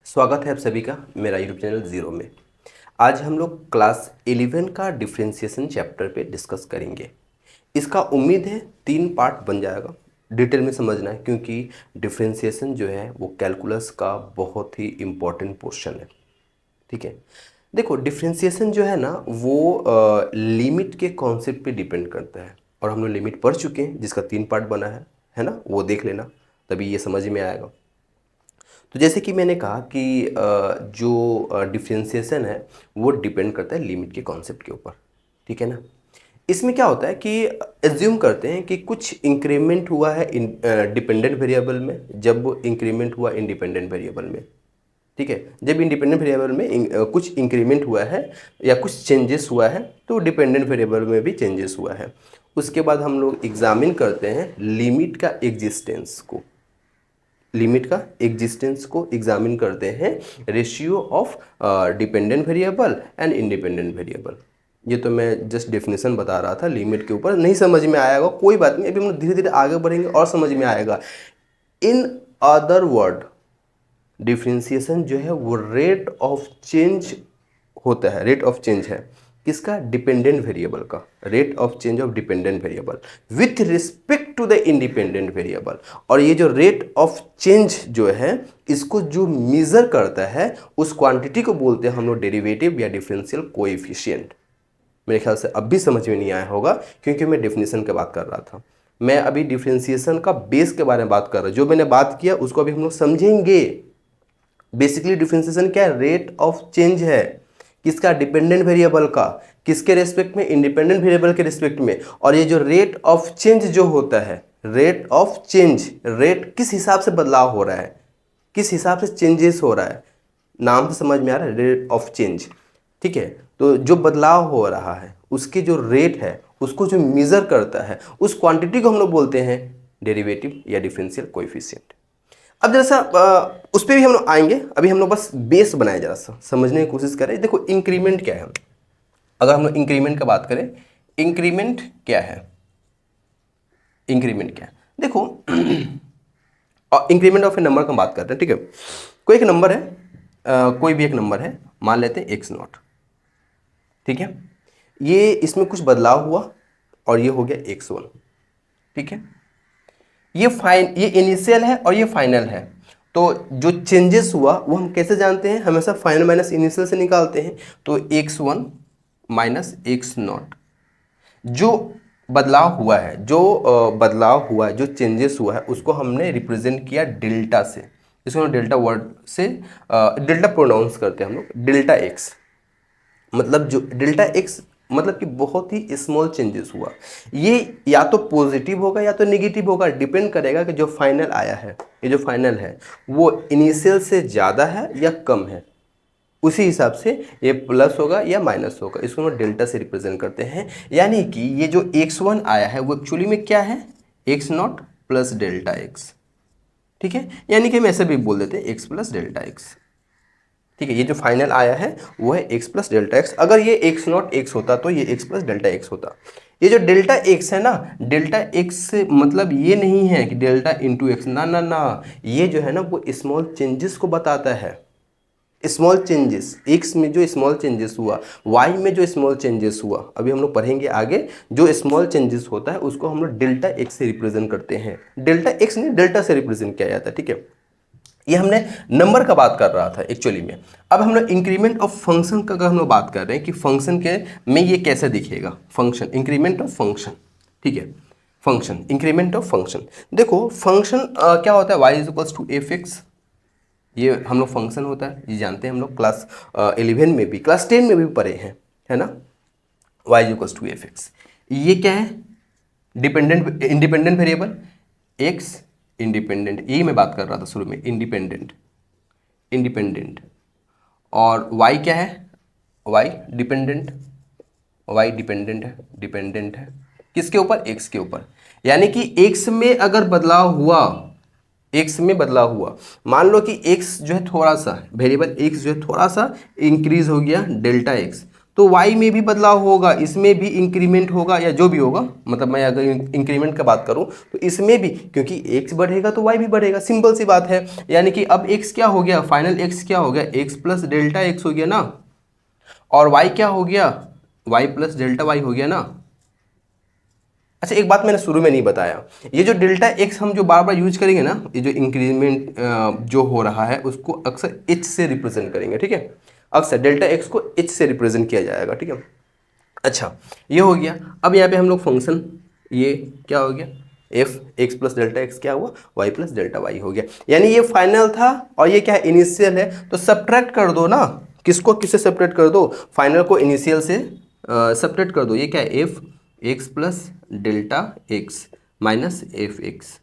स्वागत है आप सभी का मेरा यूट्यूब चैनल ज़ीरो में। आज हम लोग क्लास 11 का डिफरेंशिएशन चैप्टर पे डिस्कस करेंगे। इसका उम्मीद है 3 पार्ट बन जाएगा। डिटेल में समझना है क्योंकि डिफरेंशिएशन जो है वो कैलकुलस का बहुत ही इम्पोर्टेंट पोर्शन है। ठीक है, देखो डिफरेंशिएशन जो है ना वो लिमिट के कॉन्सेप्ट पे डिपेंड करता है और हम लोग लिमिट पढ़ चुके हैं जिसका 3 पार्ट बना है ना, वो देख लेना तभी ये समझ में आएगा। तो जैसे कि मैंने कहा कि जो डिफरेंशिएशन है वो डिपेंड करता है लिमिट के कॉन्सेप्ट के ऊपर। ठीक है ना, इसमें क्या होता है कि एज्यूम करते हैं कि कुछ इंक्रीमेंट हुआ है डिपेंडेंट वेरिएबल में, जब इंक्रीमेंट हुआ इंडिपेंडेंट वेरिएबल में। ठीक है, जब इंडिपेंडेंट वेरिएबल में कुछ इंक्रीमेंट हुआ है या कुछ चेंजेस हुआ है तो डिपेंडेंट वेरिएबल में भी चेंजेस हुआ है। उसके बाद हम लोग एग्जामिन करते हैं लिमिट का एग्जिस्टेंस को, लिमिट का एग्जिस्टेंस को एग्जामिन करते हैं ratio of dependent variable and independent variable. ये तो मैं जस्ट डेफिनेशन बता रहा था लिमिट के ऊपर, नहीं समझ में आएगा कोई बात नहीं, अभी हम धीरे धीरे आगे बढ़ेंगे और समझ में आएगा। इन अदर वर्ड डिफरेंशिएशन जो है वो रेट ऑफ चेंज होता है, रेट ऑफ चेंज है किसका, डिपेंडेंट वेरिएबल का, rate of change of dependent variable with respect to the independent variable. और ये जो रेट ऑफ चेंज जो है इसको जो मेजर करता है उस क्वांटिटी को बोलते हैं हम लोग डेरिवेटिव या डिफरेंशियल कोएफिशिएंट। मेरे ख्याल से अब भी समझ में नहीं आया होगा क्योंकि मैं डेफिनेशन की बात कर रहा था। मैं अभी डिफरेंशिएशन का बेस के बारे में बात कर रहा हूँ, जो मैंने बात किया उसको अभी हम लोग समझेंगे। बेसिकली डिफरेंशिएशन क्या है, रेट ऑफ चेंज है किसका, डिपेंडेंट वेरिएबल का, किसके रेस्पेक्ट में, इंडिपेंडेंट वेरिएबल के रेस्पेक्ट में। और ये जो रेट ऑफ चेंज जो होता है, रेट ऑफ चेंज, रेट किस हिसाब से बदलाव हो रहा है, किस हिसाब से चेंजेस हो रहा है, नाम से समझ में आ रहा है, रेट ऑफ चेंज। ठीक है, तो जो बदलाव हो रहा है उसकी जो रेट है उसको जो मेजर करता है उस क्वांटिटी को हम लोग बोलते हैं डेरिवेटिव या डिफरेंशियल कोएफिशिएंट। अब जरा सा उस पर भी हम लोग आएंगे, अभी हम लोग बस बेस बनाए, जरा सा समझने की कोशिश करें। देखो इंक्रीमेंट क्या है, अगर हम लोग इंक्रीमेंट का बात करें, इंक्रीमेंट क्या है, इंक्रीमेंट क्या है, देखो इंक्रीमेंट ऑफ ए नंबर का बात करते हैं। ठीक है, कोई एक नंबर है, कोई भी एक नंबर है, मान लेते हैं एक्स नॉट। ठीक है, ये इसमें कुछ बदलाव हुआ और ये हो गया एक्स वन। ठीक है, ये इनिशियल है और ये फाइनल है। तो जो चेंजेस हुआ वो हम कैसे जानते हैं, हमेशा फाइनल माइनस इनिशियल से निकालते हैं। तो x one minus x not, जो बदलाव हुआ है, जो बदलाव हुआ है, जो चेंजेस हुआ है उसको हमने रिप्रेजेंट किया डेल्टा से। इसको हम डेल्टा वर्ड से डेल्टा प्रोनाउंस करते हैं हम लोग, डेल्टा एक्स। मतलब जो डेल्टा एक्स मतलब कि बहुत ही स्मॉल चेंजेस हुआ, ये या तो पॉजिटिव होगा या तो नेगेटिव होगा, डिपेंड करेगा कि जो फाइनल आया है, ये जो फाइनल है वो इनिशियल से ज़्यादा है या कम है, उसी हिसाब से ये प्लस होगा या माइनस होगा। इसको हम डेल्टा से रिप्रेजेंट करते हैं। यानी कि ये जो x1 आया है वो एक्चुअली में क्या है, x not plus delta x. ठीक है, यानी कि हम ऐसे भी बोल देते हैं एक्स प्लस डेल्टा एक्स। ठीक है, ये जो फाइनल आया है वो है x प्लस डेल्टा एक्स। अगर ये x नॉट एक्स होता तो ये x प्लस डेल्टा एक्स होता। ये जो डेल्टा एक्स है ना, डेल्टा एक्स से मतलब ये नहीं है कि डेल्टा इंटू एक्स, ना ना ना, ये जो है ना वो स्मॉल चेंजेस को बताता है। स्मॉल चेंजेस, x में जो स्मॉल चेंजेस हुआ, y में जो स्मॉल चेंजेस हुआ, अभी हम लोग पढ़ेंगे आगे, जो स्मॉल चेंजेस होता है उसको हम लोग डेल्टा एक्स से रिप्रेजेंट करते हैं। डेल्टा एक्स नहीं, डेल्टा से रिप्रेजेंट किया जाता है। ठीक है, ये हमने नंबर का बात कर रहा था एक्चुअली में। अब हम लोग इंक्रीमेंट ऑफ फंक्शन का अगर हम लोग बात कर रहे हैं कि फंक्शन के में ये कैसे दिखेगा, फंक्शन, इंक्रीमेंट ऑफ फंक्शन। ठीक है, फंक्शन, इंक्रीमेंट ऑफ फंक्शन। देखो फंक्शन क्या होता है, y is equals to f x, ये हम लोग फंक्शन होता है, ये जानते हैं हम लोग, क्लास 11 में भी, क्लास 10 में भी पढ़े हैं, है ना। y is equals to f x, ये क्या है, dependent independent variable, x independent, यही मैं बात कर रहा था शुरू में, इंडिपेंडेंट, इंडिपेंडेंट। और y क्या है, y डिपेंडेंट, y डिपेंडेंट है, डिपेंडेंट है किसके ऊपर, x के ऊपर। यानी कि x में अगर बदलाव हुआ, x में बदलाव हुआ, मान लो कि x जो है थोड़ा सा, वेरिएबल x जो है थोड़ा सा इंक्रीज हो गया डेल्टा x, तो y में भी बदलाव होगा, इसमें भी इंक्रीमेंट होगा या जो भी होगा, मतलब मैं अगर इंक्रीमेंट का बात करूं तो इसमें भी, क्योंकि x बढ़ेगा तो y भी बढ़ेगा, सिंपल सी बात है। यानी कि अब x क्या हो गया, फाइनल x क्या हो गया, x प्लस डेल्टा x हो गया ना, और y क्या हो गया, y प्लस डेल्टा y हो गया ना। अच्छा, एक बात मैंने शुरू में नहीं बताया, ये जो डेल्टा x हम जो बार बार यूज करेंगे ना, ये जो इंक्रीमेंट जो हो रहा है उसको अक्सर h से रिप्रेजेंट करेंगे, ठीक है। अक्सर डेल्टा x को h से रिप्रेजेंट किया जाएगा, ठीक है। अच्छा, ये हो गया। अब यहाँ पे हम लोग फंक्शन, ये क्या हो गया, F x plus delta x क्या हुआ, वाई प्लस डेल्टा वाई हो गया। यानी ये फाइनल था और ये क्या है, इनिशियल है। तो सब्ट्रैक्ट कर दो ना, किसको किससे सेपरेट कर दो, फाइनल को इनिशियल से सेपरेट कर दो। ये क्या है, f x plus delta x minus f x,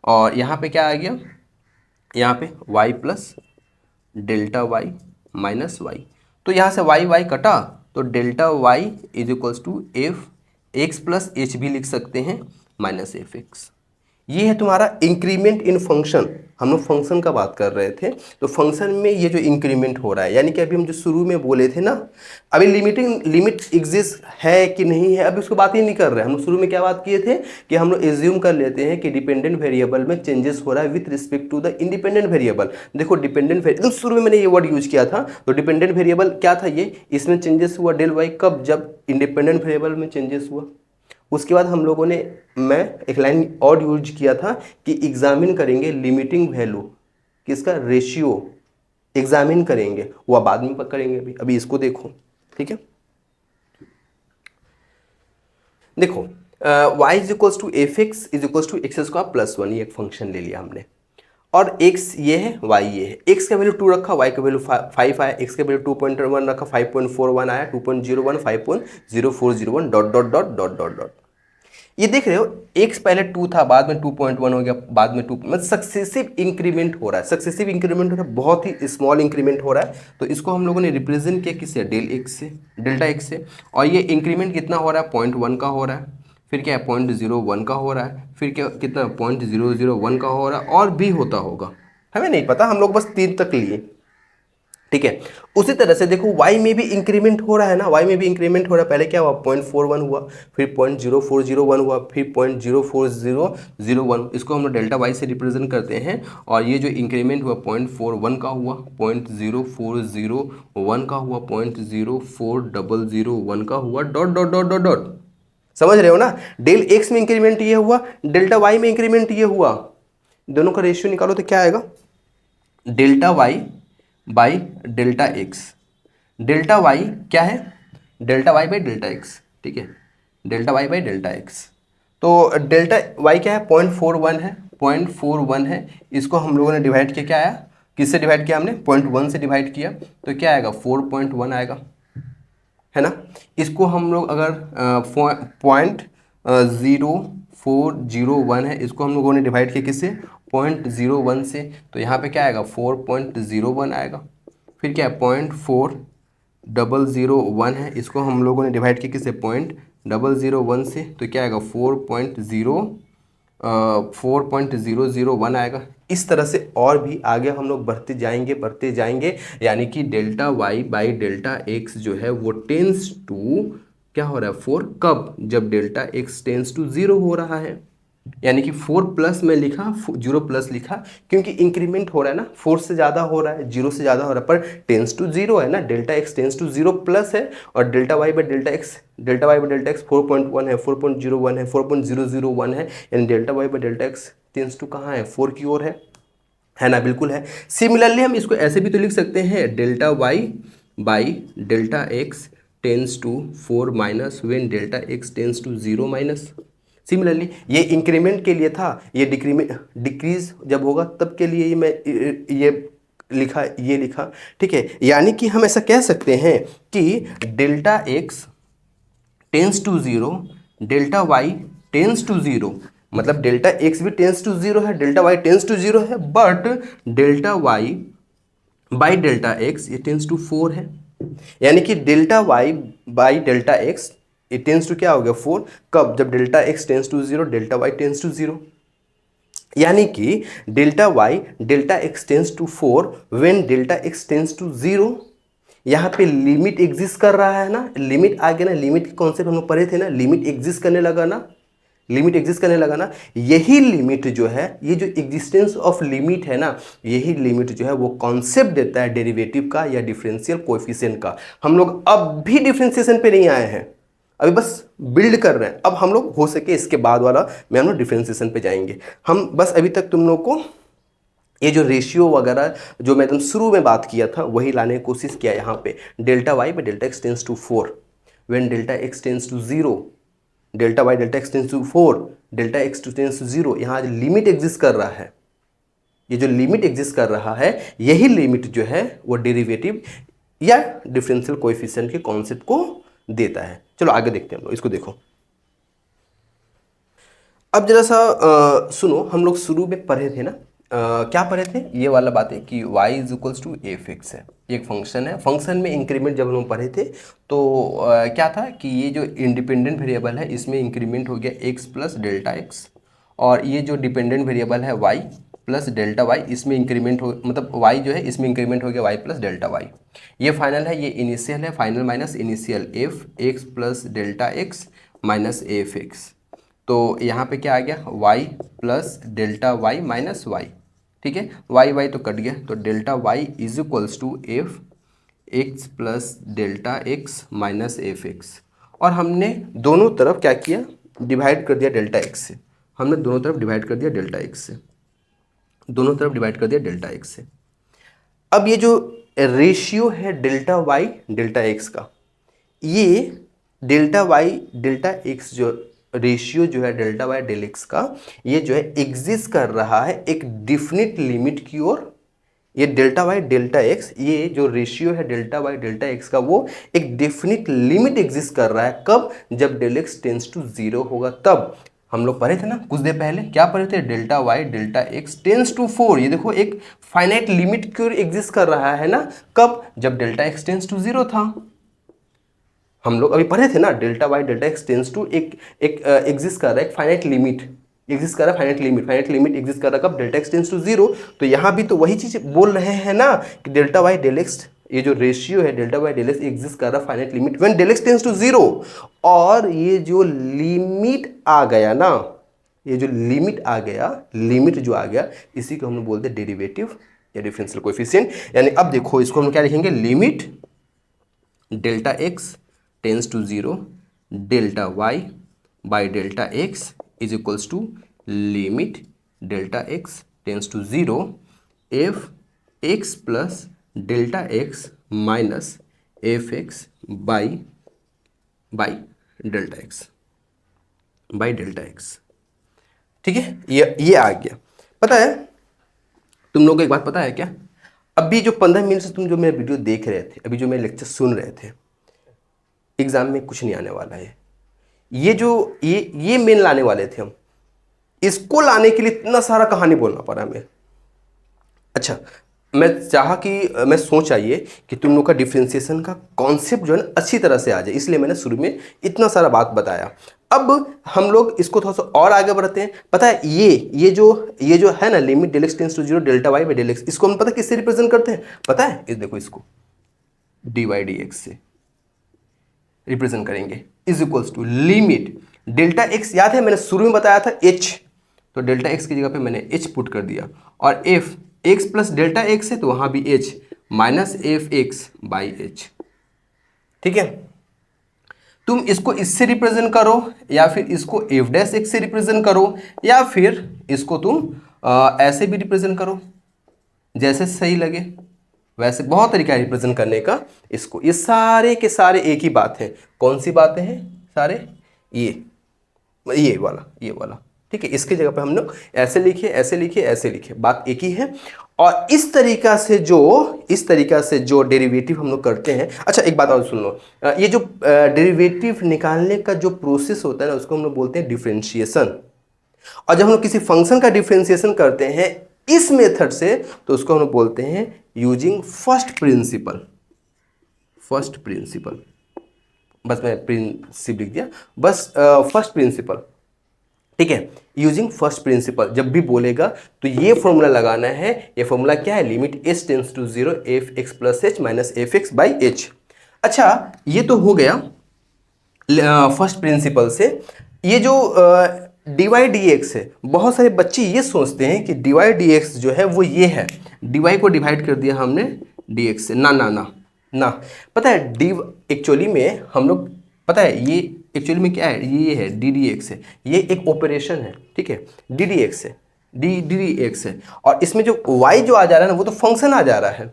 और यहाँ पे क्या आ गया, यहाँ पे y plus delta y minus y. तो यहाँ से y y कटा, तो delta y is equals to f x plus h भी लिख सकते हैं माइनस एफ एक्स। ये है तुम्हारा इंक्रीमेंट इन फंक्शन। हम लोग फंक्शन का बात कर रहे थे, तो फंक्शन में ये जो इंक्रीमेंट हो रहा है, यानी कि अभी हम जो शुरू में बोले थे ना, अभी लिमिट एग्जिस्ट है कि नहीं है, अभी उसको बात ही नहीं कर रहे हैं। हम लोग शुरू में क्या बात किए थे कि हम लोग एज्यूम कर लेते हैं कि डिपेंडेंट वेरिएबल में चेंजेस हो रहा है with respect to the independent variable. देखो डिपेंडेंट वेरिएबल शुरू में मैंने ये वर्ड यूज किया था, तो डिपेंडेंट वेरिएबल क्या था, ये इसमें चेंजेस हुआ डेल वाई कब, जब इंडिपेंडेंट वेरिएबल में चेंजेस हुआ। उसके बाद हम लोगों ने, मैं एक लाइन और यूज किया था कि एग्जामिन करेंगे लिमिटिंग वैल्यू, किसका, रेशियो एग्जामिन करेंगे, वह बाद में करेंगे। अभी इसको देखो, ठीक है। देखो y is equals to f x is equals to x square plus one, ये एक फंक्शन ले लिया हमने, और x ये है, y ये है। x का वैल्यू 2 रखा, y का वैल्यू 5 आया, x का वैल्यू 2.1 रखा, 5.41 आया, 2.01 5.0401 dot dot dot dot dot dot. ये देख रहे हो, x पहले 2 था, बाद में 2.1 हो गया, बाद में 2, मतलब सक्सेसिव इंक्रीमेंट हो रहा है, सक्सेसिव इंक्रीमेंट हो रहा है, बहुत ही स्मॉल इंक्रीमेंट हो रहा है। तो इसको हम लोगों ने रिप्रेजेंट किया किससे, डेल्टा x से। और ये इंक्रीमेंट कितना हो रहा है, 0.1 का हो रहा है, फिर क्या है 0.01 का हो रहा है, फिर क्या कितना 0.001 का हो रहा है, और भी होता होगा, हमें नहीं पता, हम लोग बस 3 तक लिए, ठीक है। उसी तरह से देखो y में भी इंक्रीमेंट हो रहा है ना, y में भी इंक्रीमेंट हो रहा है। पहले क्या हुआ, 0.41 हुआ, फिर 0.0401 हुआ, फिर 0.04001, इसको हम लोग डेल्टा y से रिप्रेजेंट करते हैं। और ये जो इंक्रीमेंट हुआ 0.41 का हुआ, 0.0401 का हुआ, 0.04001 का हुआ, dot dot dot dot dot. समझ रहे हो ना, डेल x में इंक्रीमेंट ये हुआ, डेल्टा y में इंक्रीमेंट ये हुआ, दोनों का रेशियो निकालो तो क्या आएगा, delta y by delta x. Delta y क्या है, delta y by delta x, ठीक है, delta y by delta x. तो डेल्टा वाई क्या है, 0.41 है, 0.41 है, इसको हम लोगों ने डिवाइड किया, क्या आया, किससे डिवाइड किया हमने, 0.1 से डिवाइड किया, तो क्या आएगा 4.1 आएगा, है ना। इसको हम लोग अगर 0.0401 है, इसको हम लोगों ने डिवाइड किया किससे, 0.01 से, तो यहाँ पे क्या आएगा 4.01 आएगा। फिर क्या है 0.001 है, इसको हम लोगों ने डिवाइड किया किससे, 0.001 से, तो क्या आएगा 4.001 आएगा। इस तरह से और भी आगे हम लोग बढ़ते जाएंगे, यानी कि delta y by delta x जो है वो टेंस टू क्या हो रहा है 4, कब, जब डेल्टा एक्स टेंस टू 0 हो रहा है। यानी कि 4 प्लस में लिखा, 0 प्लस लिखा, क्योंकि इंक्रीमेंट हो रहा है ना, 4 से ज़्यादा हो रहा है, 0 से ज़्यादा हो रहा है, पर टेंस टू 0 है ना, delta x tends to 0 plus है, और delta y by delta x 4.1 है, 4.01 है, 4.001 है, यानी delta y by delta x tends to कहाँ है, 4 की ओर है ना, बिल्कुल है। सिमिलरली हम इसको ऐसे भी तो लिख सकते हैं, delta y by delta x tends to 4 minus when delta x tends to 0 minus. Similarly ये इंक्रीमेंट के लिए था, ये डिक्रीज जब होगा तब के लिए मैं ये लिखा, ठीक है। यानी कि हम ऐसा कह सकते हैं कि delta x tends to 0, delta y tends to 0, मतलब डेल्टा एक्स भी टेंस टू 0 है, डेल्टा वाई टेंस टू 0 है, but delta y by delta x ये टेंस टू 4 है। यानी कि delta y by delta x it tends to क्या हो गया 4, कब, जब delta x tends to 0, delta y tends to 0। यानी कि delta y delta x tends to 4 when delta x tends to 0, यहाँ पे लिमिट एग्जिस्ट कर रहा है ना, लिमिट आ गया ना, लिमिट के कॉन्सेप्ट हम लोग पढ़े थे ना, लिमिट एग्जिस्ट करने लगा ना, लिमिट एग्जिस्ट करने लगा ना। यही लिमिट जो है, ये जो एग्जिस्टेंस ऑफ लिमिट है ना, यही लिमिट जो है वो कॉन्सेप्ट देता है डेरिवेटिव का या डिफरेंशियल कोएफिशिएंट का। हम लोग अब भी डिफरेंशिएशन पे नहीं आए हैं, अभी बस बिल्ड कर रहे हैं। अब हम लोग हो सके इसके बाद वाला में हम लोग डिफरेंशिएशन पे जाएंगे। हम बस अभी तक तुम लोग को ये जो रेशियो वगैरह जो मैं एकदम शुरू में बात किया था वही लाने की कोशिश किया। यहाँ पे delta y by delta x tends to 4, when delta x tends to 0, delta y delta x tends to 4, delta x to tends to 0, यहाँ लिमिट एग्जिस्ट कर रहा है। ये जो लिमिट एग्जिस्ट कर रहा है, यही लिमिट जो है वो डेरिवेटिव या डिफरेंशियल कोएफिशिएंट के कॉन्सेप्ट को देता है। चलो आगे देखते हैं हम लोग, इसको देखो। अब जरा सा सुनो, हम लोग शुरू में पढ़े थे ना, क्या पढ़े थे, ये वाला बात है कि y is equals to f x है, एक फंक्शन है। फंक्शन में इंक्रीमेंट जब हम लोग पढ़े थे तो क्या था कि ये जो इंडिपेंडेंट वेरिएबल है इसमें इंक्रीमेंट हो गया x प्लस डेल्टा एक्स, और ये जो डिपेंडेंट वेरिएबल है y प्लस डेल्टा वाई, इसमें इंक्रीमेंट हो, मतलब y जो है इसमें इंक्रीमेंट हो गया y प्लस डेल्टा वाई। ये फाइनल है, ये इनिशियल है, final minus initial f x plus delta x minus f x. तो यहाँ पे क्या आ गया, y plus delta y minus y, ठीक है, वाई वाई तो कट गया, तो delta y is equals to f x plus delta x minus f x. और हमने दोनों तरफ क्या किया, डिवाइड कर दिया डेल्टा एक्स से, हमने दोनों तरफ डिवाइड कर दिया डेल्टा एक्स से, दोनों तरफ डिवाइड कर दिया डेल्टा एक्स से। अब ये जो रेशियो है डेल्टा वाई डेल्टा एक्स का, ये डेल्टा वाई डेल्टा एक्स जो रेशियो जो है डेल्टा वाई डेल एक्स का, ये जो है एग्जिस्ट कर रहा है एक डिफिनिट लिमिट की ओर। ये डेल्टा वाई डेल्टा एक्स, ये जो रेशियो है डेल्टा वाई डेल्टा एक्स का, वो एक डेफिनिट लिमिट एग्जिस्ट कर रहा है। कब, जब डेल एक्स टेंस टू 0 होगा तब। हम लोग पढ़े थे ना कुछ देर पहले, क्या पढ़े थे, delta y delta x tends to 4, ये देखो एक फाइनाइट लिमिट की ओर एग्जिस्ट कर रहा है ना। कब, जब डेल्टा एक्स टेंस टू 0 था। हम लोग अभी पढ़े थे ना, delta y delta x tends to एक एग्जिस्ट कर रहा है, एक फाइनाइट लिमिट एग्जिस्ट कर रहा है, फाइनाइट लिमिट एग्जिस्ट कर रहा है कब, डेल्टा एक्स टेंस टू 0। तो यहाँ भी तो वही चीज़ बोल रहे हैं ना कि डेल्टा वाई डेल एक्स, ये जो रेशियो है delta y del x exist कर रहा है finite limit when del x tends to 0। और ये जो लिमिट आ गया ना, ये जो लिमिट आ गया, लिमिट जो आ गया, इसी को हम लोग बोलते हैं डेरिवेटिव या डिफरेंशियल कोएफिशिएंट। यानी अब देखो इसको हम क्या लिखेंगे, limit delta x tends to 0 delta y by delta x is equals to limit delta x tends to 0 f x plus delta x minus f x by delta x by delta x. ठीक है, ये आ गया। पता है तुम लोग को एक बात पता है क्या, अभी जो 15 मिनट से तुम जो मेरे वीडियो देख रहे थे, अभी जो मेरे लेक्चर सुन रहे थे, एग्जाम में कुछ नहीं आने वाला है। ये जो ये मेन लाने वाले थे हम, इसको लाने के लिए इतना सारा कहानी बोलना पड़ा हमें। अच्छा, मैं सोच आइए कि तुम लोग का डिफरेंशिएशन का कॉन्सेप्ट जो है ना अच्छी तरह से आ जाए, इसलिए मैंने शुरू में इतना सारा बात बताया। अब हम लोग इसको थोड़ा सा और आगे बढ़ते हैं। पता है ये जो है ना limit del x tends to 0 delta y by del x, इसको हम पता है किससे रिप्रेजेंट करते हैं, पता है, इस देखो इसको डी वाई डी एक्स से रिप्रेजेंट करेंगे, is equals to limit delta x, याद है मैंने शुरू में बताया था एच, तो डेल्टा एक्स की जगह पे मैंने एच पुट कर दिया, और F x plus delta x है तो वहां भी H minus f x by H. ठीक है, तुम इसको इससे रिप्रेजेंट करो या फिर इसको एफ डैश एक्स से रिप्रेजेंट करो या फिर इसको तुम ऐसे भी रिप्रेजेंट करो, जैसे सही लगे वैसे, बहुत तरीका है रिप्रेजेंट करने का इसको। ये सारे के सारे एक ही बात है। कौन सी बातें हैं सारे, ये वाला ठीक है। इसके जगह पे हम लोग ऐसे लिखे ऐसे लिखे ऐसे लिखे, बात एक ही है। और इस तरीका से जो डेरिवेटिव हम लोग करते हैं। अच्छा एक बात और सुन लो, ये जो डेरिवेटिव निकालने का जो प्रोसेस होता है ना, उसको हम लोग बोलते हैं डिफरेंशिएशन। और जब हम लोग किसी फंक्शन का डिफरेंशिएशन करते हैं इस मेथड से, तो उसको हम लोग बोलते हैं यूजिंग फर्स्ट प्रिंसिपल। बस मैं प्रिंसिपल लिख दिया, बस फर्स्ट प्रिंसिपल। ठीक है। यूजिंग फर्स्ट प्रिंसिपल जब भी बोलेगा तो ये फॉर्मूला लगाना है। ये फॉर्मूला क्या है? Limit h tends to 0 f x plus h minus f x by h. अच्छा, ये तो हो गया फर्स्ट प्रिंसिपल से। ये जो डी वाई डी एक्स है, बहुत सारे बच्चे ये सोचते हैं कि डी वाई डी एक्स जो है वो ये है, डी वाई को डिवाइड कर दिया हमने डी एक्स से। ना ना ना ना, पता है डी एक्चुअली में हम लोग, पता है ये एक्चुअली में क्या है? ये है डी डी एक्स है, ये एक ऑपरेशन है, ठीक है। डी डी एक्स है, डी डी एक्स है, और इसमें जो वाई जो आ जा रहा है ना वो तो फंक्शन आ जा रहा है।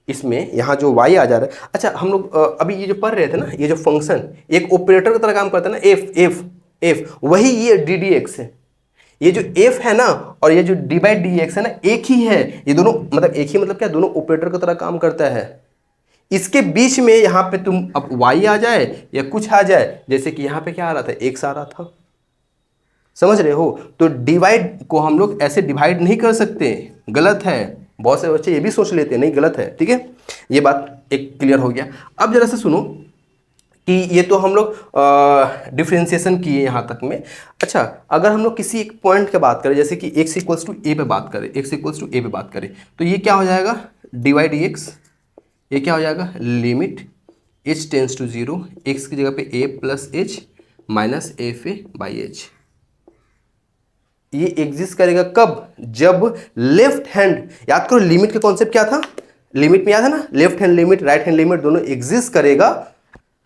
इसमें यहाँ जो y आ जा रहा है। अच्छा, हम लोग अभी ये जो पढ़ रहे थे ना, ये जो फंक्शन एक ऑपरेटर की तरह काम करता है ना, एफ एफ एफ, वही ये डी डी एक्स है। ये जो f है ना और ये जो डी बाई डी एक्स है ना, एक ही है। ये दोनों मतलब एक ही मतलब क्या, दोनों ऑपरेटर की तरह काम करता है। इसके बीच में यहाँ पे तुम अब y आ जाए या कुछ आ जाए, जैसे कि यहाँ पे क्या आ रहा था, x आ रहा था, समझ रहे हो? तो डिवाइड को हम लोग ऐसे डिवाइड नहीं कर सकते, गलत है। बहुत से बच्चे ये भी सोच लेते हैं, नहीं गलत है, ठीक है। ये बात एक क्लियर हो गया। अब जरा से सुनो कि ये तो हम लोग डिफ्रेंसिएशन किए यहाँ तक में। अच्छा, अगर हम लोग किसी एक पॉइंट की बात करें, जैसे कि x इक्वल्स टू ए पे बात करें, x इक्वल्स टू ए पे बात करें, तो ये क्या हो जाएगा? D y d x. ये क्या हो जाएगा? Limit h tends to 0 x की जगह पे a plus h minus f a by h. ये एग्जिस्ट करेगा कब? जब लेफ्ट हैंड, याद करो लिमिट का कॉन्सेप्ट क्या था, लिमिट में याद है ना, left hand limit right hand limit दोनों एग्जिस्ट करेगा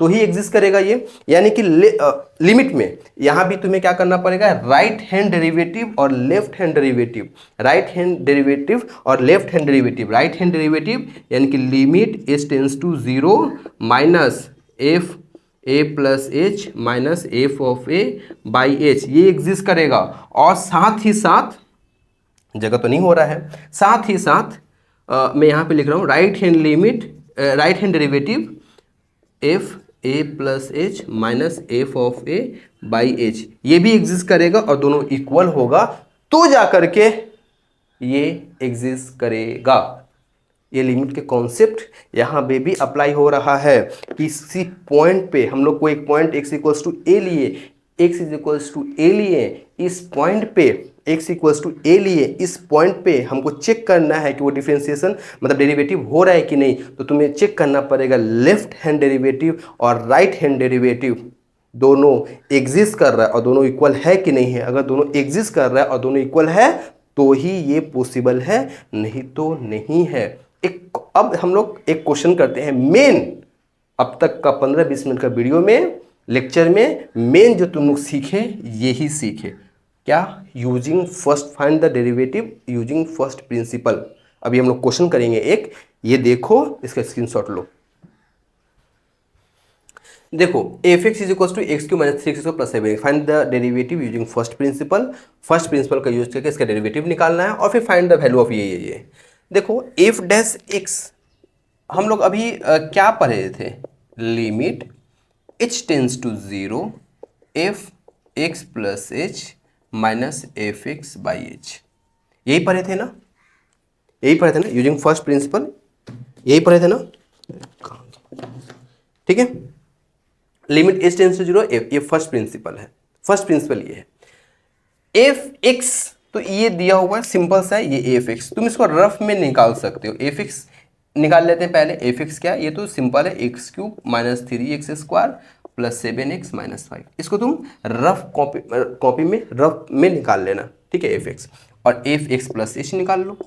तो ही एग्जिस्ट करेगा ये। यानी कि लिमिट में यहां भी तुम्हें क्या करना पड़ेगा? राइट हैंड डेरिवेटिव और left hand derivative, right hand derivative और left hand derivative. Right hand derivative यानी कि limit h tends to 0 minus f a plus h minus f of a by h, ये एग्जिस्ट करेगा। और साथ ही साथ, जगह तो नहीं हो रहा है, साथ ही साथ मैं यहाँ पे लिख रहा हूँ right hand limit, right hand derivative F a plus h minus f of a by h, ये भी एग्जिस्ट करेगा और दोनों इक्वल होगा तो जा करके ये एग्जिस्ट करेगा। ये लिमिट के कॉन्सेप्ट यहाँ पे भी अप्लाई हो रहा है। किसी पॉइंट पे हम लोग को एक पॉइंट x इक्वल्स टू ए लिए, x इज इक्वल्स टू ए लिए, इस पॉइंट पे x इक्वल्स टू ए लिए, इस पॉइंट पे हमको चेक करना है कि वो डिफरेंशिएशन मतलब डेरिवेटिव हो रहा है कि नहीं। तो तुम्हें चेक करना पड़ेगा लेफ्ट हैंड डेरिवेटिव और राइट हैंड डेरिवेटिव दोनों एग्जिस्ट कर रहा है और दोनों इक्वल है कि नहीं है। अगर दोनों एग्जिस्ट कर रहा है और दोनों इक्वल है तो ही ये पॉसिबल है, नहीं तो नहीं है। अब हम लोग एक क्वेश्चन करते हैं मेन, अब तक का 15-20 मिनट का वीडियो में, लेक्चर में मेन जो तुम लोग सीखे यही सीखे, क्या? Using first find the derivative using first principal. अभी हम लोग क्वेश्चन करेंगे एक, ये देखो, इसका स्क्रीनशॉट लो। देखो f x is equal to x cube minus 3x plus 7, find the derivative using first principle. First principle का यूज करके इसका डेरिवेटिव निकालना है और फिर फाइंड द वैल्यू ऑफ ये। देखो एफ डैश एक्स हम लोग अभी क्या पढ़े थे? Limit h tends to 0 f x plus h minus f x by h, यही पढ़े थे ना, यही पढ़े थे ना, यूजिंग फर्स्ट प्रिंसिपल, यही पढ़े थे ना, ठीक है। Limit h tends to 0 f, ये फर्स्ट प्रिंसिपल है, फर्स्ट प्रिंसिपल ये है। एफ एक्स तो ये दिया हुआ है सिंपल सा है, ये एफ एक्स तुम इसको रफ में निकाल सकते हो। एफ एक्स निकाल लेते हैं पहले। एफ एक्स क्या है? ये तो सिंपल है, x cube minus 3x square plus 7x minus 5। इसको तुम रफ कॉपी में रफ में निकाल लेना, ठीक है, एफ एक्स। और एफ एक्स प्लस एच निकाल लो,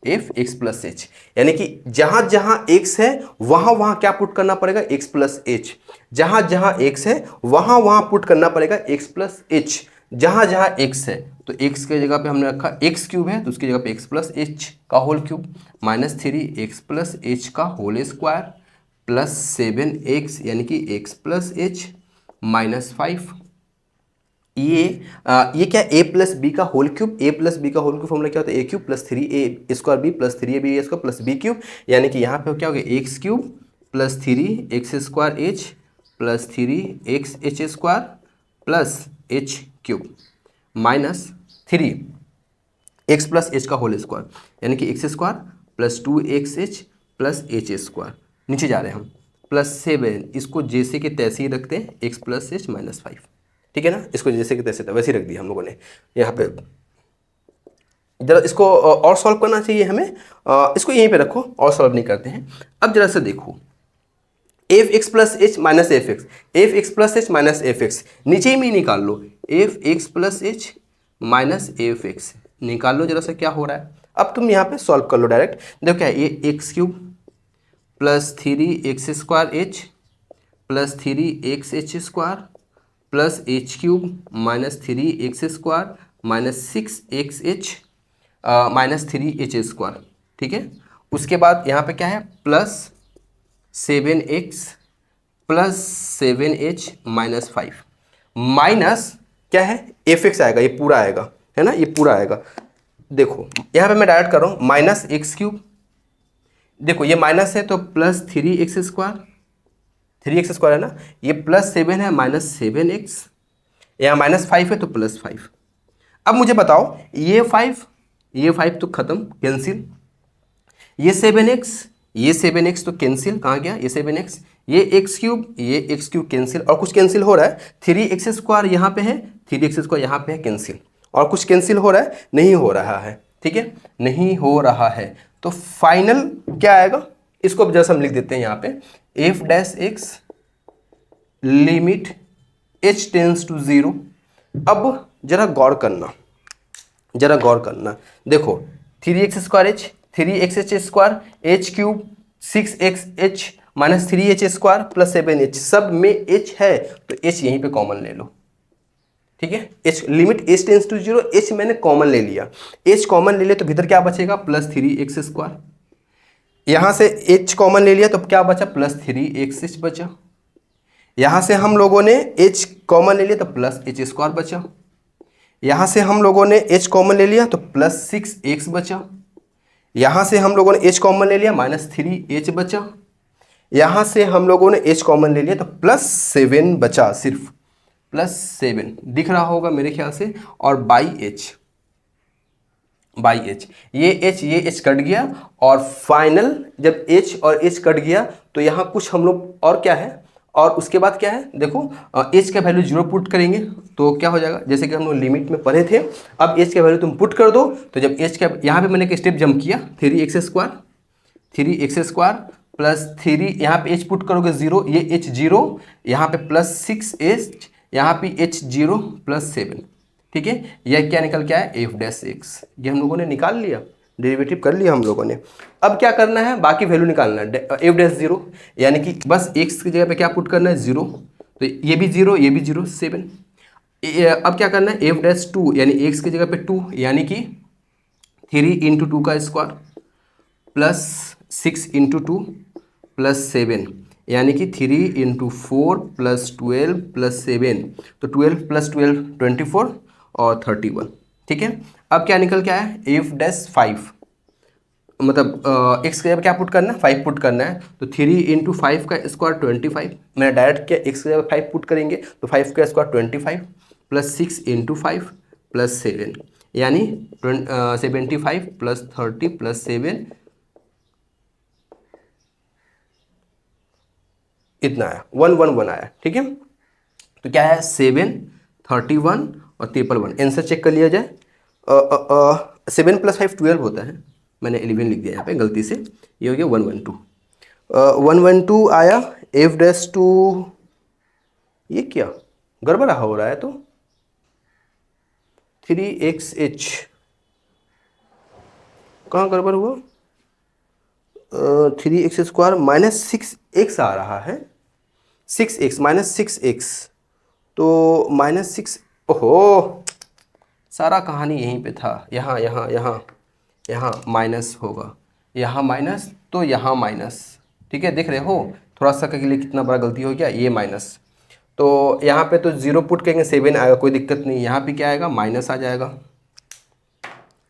एफ एक्स प्लस एच, यानी कि जहां जहां एक्स है वहां वहां क्या पुट करना पड़ेगा? X plus H. जहां जहां एक्स है वहां वहां पुट करना पड़ेगा एक्स प्लस एच। जहां जहां एक्स है तो एक्स की जगह पे हमने रखा एक्स क्यूब है तो उसकी जगह पे एक्स प्लस एच का whole cube minus 3x plus h का होल स्क्वायर प्लस 7x यानी कि एक्स प्लस एच माइनस 5। ये क्या? a प्लस बी का whole cube, a plus b का होल क्यूब फॉर्मूला क्या होता है? A cube plus 3a square b plus 3ab square plus b cube, यानी कि यहाँ पे क्या हो गया? X cube plus 3x square h plus 3x h square plus h cube minus 3x plus h का होल स्क्वायर, यानी कि x square plus 2xh plus h square, नीचे जा रहे हैं हम, प्लस 7, इसको जैसे कि तैसे ही रखते हैं, एक्स प्लस एच माइनस 5। ठीक है ना, इसको जैसे कि तैसे था वैसे ही रख दिया हम लोगों ने यहाँ पे। जरा इसको और सॉल्व करना चाहिए हमें, इसको यहीं पे रखो और सॉल्व नहीं करते हैं। अब जरा से देखो f x plus h minus f x, f x plus h minus f x नीचे में ही निकाल लो, f x plus h minus f x निकाल लो जरा सा क्या हो रहा है। अब तुम यहाँ पे सॉल्व कर लो डायरेक्ट, देखो क्या है, ये x cube plus 3x² H plus 3x(h)² plus h cube minus 3x² minus 6xh minus 3h², ठीक है। उसके बाद यहाँ पे क्या है, plus 7x plus 7h minus 5 minus क्या है, एफ एक्स आएगा, ये पूरा आएगा है ना, ये पूरा आएगा। देखो यहाँ पे मैं डायरेक्ट कर रहा हूँ माइनस एक्स क्यूब, देखो ये माइनस है तो प्लस 3x², 3x² है ना, ये प्लस 7 है माइनस 7x, यहाँ माइनस 5 है तो प्लस 5। अब मुझे बताओ ये 5 तो खत्म कैंसिल, ये 7x तो कैंसिल, कहाँ गया ये 7x, ये एक्स क्यूब कैंसिल, और कुछ कैंसिल हो रहा है, 3x² यहाँ पे है, 3x² यहाँ पे है कैंसिल, और कुछ कैंसिल हो रहा है, नहीं हो रहा है, ठीक है, नहीं हो रहा है। तो फाइनल क्या आएगा, इसको अब जैसा हम लिख देते हैं यहाँ पे, f dash x limit h tends to 0। अब जरा गौर करना, देखो 3x² h h क्यूब 6xh minus 3h² plus 7h, सब में h है तो h यहीं पे कॉमन ले लो, ठीक है। h limit h tends to 0, h मैंने कॉमन ले लिया, h कॉमन ले लिया तो भीतर क्या बचेगा, प्लस 3x², यहाँ से h कॉमन ले लिया तो क्या बचा, प्लस 3xh बचा, यहाँ से हम लोगों ने h कॉमन ले लिया तो प्लस h² बचा, यहाँ से हम लोगों ने h कॉमन ले लिया तो प्लस 6x बचा, यहाँ से हम लोगों ने h कॉमन ले लिया माइनस 3h बचा, यहाँ से हम लोगों ने h कॉमन ले लिया तो प्लस 7 बचा, सिर्फ प्लस 7 दिख रहा होगा मेरे ख्याल से, और बाई h ये h कट गया, और फाइनल जब h और h कट गया तो यहाँ कुछ हम लोग और क्या है, और उसके बाद क्या है, देखो h का वैल्यू 0 पुट करेंगे तो क्या हो जाएगा, जैसे कि हम लोग लिमिट में पढ़े थे, अब h का वैल्यू तुम पुट कर दो तो जब h का, यहाँ पे मैंने एक स्टेप जंप किया, 3x² प्लस 3, यहाँ पे h पुट करोगे 0, ये h 0, यहाँ पे प्लस 6h, यहाँ पे h 0 प्लस 7, ठीक है। यह क्या निकल के आया, एफ डैश एक्स, ये हम लोगों ने निकाल लिया, डेरिवेटिव कर लिया हम लोगों ने। अब क्या करना है, बाकी वैल्यू निकालना है, एफ डैश 0 यानी कि बस एक्स की जगह पे क्या पुट करना है, 0, तो ये भी 0 ये भी 0, 7। अब क्या करना है, एफ डैश 2 यानी एक्स की जगह पे 2 यानी कि 3 इंटू 2 का स्क्वायर प्लस 6 इंटू 2 प्लस 7 यानी कि 3 इंटू 4 प्लस 12 प्लस 7, तो 12 प्लस 12 24 और 31, ठीक है। अब क्या निकल के आया, एफ डैश 5, मतलब एक्स की जगह क्या पुट करना है, 5 पुट करना है, तो 3 इंटू 5 का स्क्वायर 25, मैंने डायरेक्ट किया, एक्स की जगह 5 पुट करेंगे तो 5 का स्क्वायर 25 प्लस 6 इंटू 5 प्लस 7 यानी 75 प्लस 30 प्लस 7, इतना आया, 111 आया, ठीक है। तो क्या है, 7, 31 और 53, आंसर चेक कर लिया जाए। 7 प्लस 5 12 होता है, मैंने 11 लिख दिया यहाँ पे गलती से, ये हो गया 112, 112 आया, एफ डैश 2, ये क्या गड़बड़ा हो रहा है, तो 3xh कहाँ गड़बड़ हुआ, 3x² माइनस 6x आ रहा है, 6x माइनस 6x, तो माइनस 6, ओहो सारा कहानी यहीं पे था, यहाँ यहाँ यहाँ यहाँ माइनस होगा, यहाँ माइनस तो यहाँ माइनस, ठीक है, देख रहे हो थोड़ा सा के लिए कितना बड़ा गलती हो गया, ये माइनस, तो यहाँ पे तो 0 पुट करेंगे 7 आएगा, कोई दिक्कत नहीं, यहाँ पे क्या आएगा, माइनस आ जाएगा,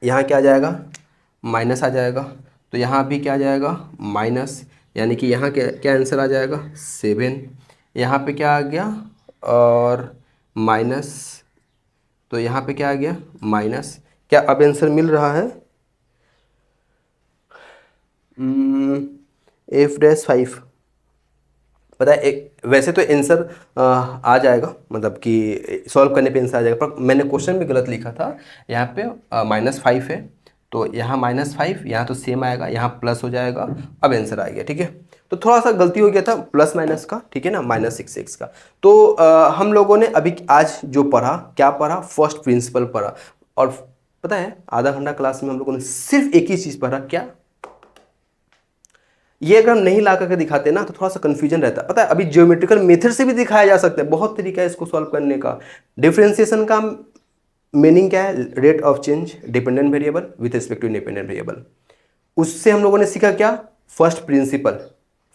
यहाँ क्या आ जाएगा, माइनस आ जाएगा, तो यहाँ भी क्या आ जाएगा, माइनस, यानी कि यहाँ क्या क्या आंसर आ जाएगा, 7, यहाँ पे क्या आ गया, और माइनस, तो यहाँ पे क्या आ गया, माइनस, क्या अब आंसर मिल रहा है, एफ डैश 5, पता है एक वैसे तो आंसर आ जाएगा, मतलब कि सॉल्व करने पे आंसर आ जाएगा, पर मैंने क्वेश्चन भी गलत लिखा था। यहाँ पे -5 है, तो यहाँ -5, यहाँ तो सेम आएगा, यहाँ प्लस हो जाएगा, अब आंसर आ गया। ठीक है, तो थोड़ा सा गलती हो गया था प्लस माइनस का, ठीक है ना, -6x का। तो हम लोगों ने अभी आज जो पढ़ा, क्या पढ़ा, फर्स्ट प्रिंसिपल पढ़ा। और पता है आधा घंटा क्लास में हम लोगों ने सिर्फ एक ही चीज़ पढ़ा, क्या? ये अगर हम नहीं ला करके दिखाते ना तो थोड़ा सा कंफ्यूजन रहता है। पता है अभी ज्योमेट्रिकल मेथड से भी दिखाया जा सकता है, बहुत तरीका है इसको सॉल्व करने का। डिफरेंशिएशन का मीनिंग क्या है? Rate of change dependent variable with respect to independent variable. उससे हम लोगों ने सीखा क्या? First principle.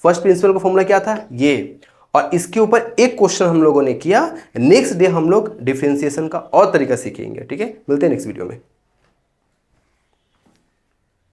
फर्स्ट प्रिंसिपल का फॉर्मूला क्या था? ये। और इसके ऊपर एक क्वेश्चन हम लोगों ने किया। नेक्स्ट डे हम लोग डिफरेंशिएशन का और तरीका सीखेंगे। ठीक है, मिलते हैं नेक्स्ट वीडियो में।